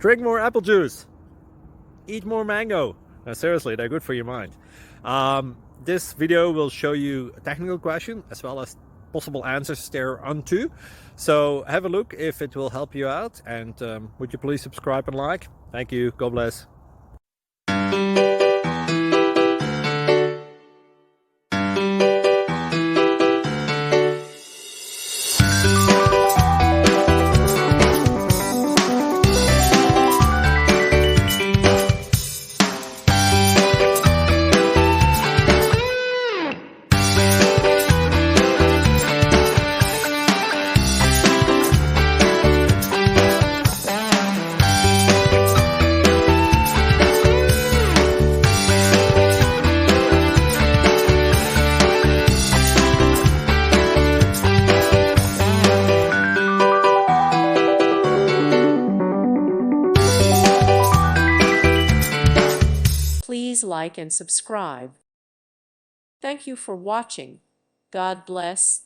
Drink more apple juice. Eat more mango. Seriously, they're good for your mind. This video will show you a technical question as well as possible answers thereunto. So have a look if it will help you out, and would you please subscribe and like? Thank you. God bless. Please like and subscribe. Thank you for watching. God bless.